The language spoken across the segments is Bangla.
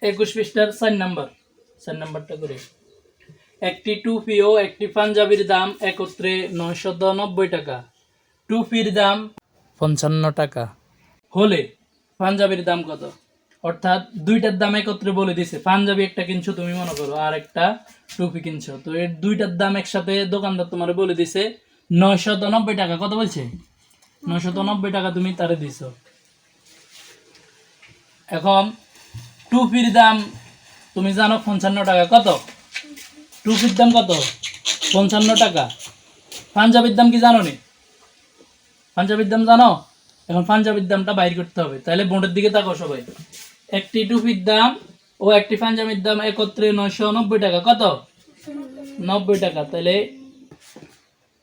21 পৃষ্ঠার 4 নাম্বারটা করে একটি টুপি ও একটি পাঞ্জাবির দাম একত্রে 990 টাকা, টুপির দাম 55 টাকা হলে পাঞ্জাবির দাম কত? অর্থাৎ দুইটার দাম একত্রে বলে দিছে। পাঞ্জাবি একটা কিনছো তুমি মনে করো, আর একটা টুপি কিনছো, তো এর দুইটার দাম একসাথে দোকানদার তোমার বলে দিছে 990 টাকা। কত বলছে? 990 টাকা তুমি তারে দিছো। এখন টুপির দাম তুমি জানো 55 টাকা। কত? টুপির দাম কত? 55 টাকা। পাঞ্জাবির দাম কি জানো নি? পাঞ্জাবির দাম জানো? এখন পাঞ্জাবির দামটা বাইর করতে হবে। তাহলে বোর্ডের দিকে তাকাও সবাই। একটি টুপির দাম ও একটি পাঞ্জাবির দাম একত্রে 990 টাকা। কত? 90 টাকা। তাহলে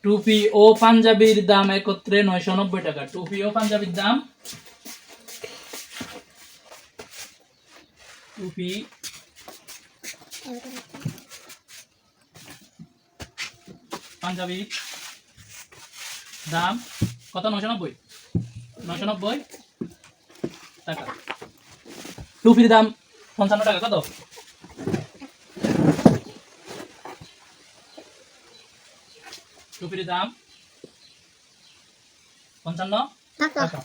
টুপি ও পাঞ্জাবির দাম একত্রে 990 টাকা। টুপি ও পাঞ্জাবির দাম, টুপি পাঞ্জাবির দাম কত? 990 টাকা। টুপির দাম 55 টাকা। কত? টুপির দাম 55 টাকা।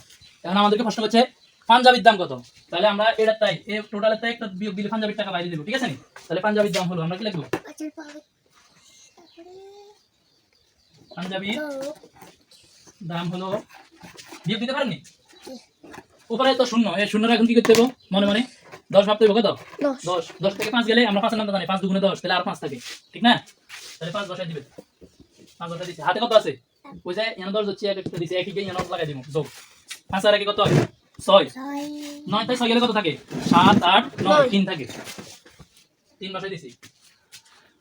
এখন আমাদেরকে প্রশ্ন করছে পাঞ্জাবির দাম কত? তাহলে আমরা এটা তাই এই টোটালের তাই একটা বিয়োগ দিলে পাঞ্জাবির টাকা বাইরে দেব, ঠিক আছে নি? তাহলে পাঞ্জাবির দাম হলো, আমরা কি লিখব? পাঞ্জাবির দাম হলো, বিয়োগ দিতে পারেননি? উপরে তো শূন্য, এই শূন্যটা এখন কি করতে হবে? মনে মনে 10 ভাবতে হবে। কত? 10 থেকে 5 গেলে আমরা 5 এর নামটা জানি, 5 দুগুণে 10, তাহলে আর 5 থাকে, ঠিক না? তাহলে 5 বসাই দিবে। 5 বসাই দিছে। হাতে কত আছে? ওই যে এখানে 10 হচ্ছে, এক একটা দিছে, একই গিয়ে এখানে লাগাই দিব। যোগ 5 আর একে কত হয়? 6। 9 থেকে 6 গেলে কত থাকে? 7 8 9, 3 থাকে। 3 বসাই দিছি।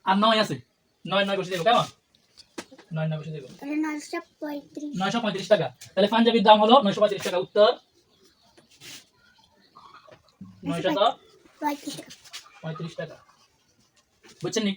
আর 9 আছে, 9 বসে দেব। কেমন? 9 বসে দেব। তাহলে 935 টাকা। তাহলে পাঞ্জাবির দাম হলো 935 টাকা। উত্তর 935 টাকা। বুঝছেন নি?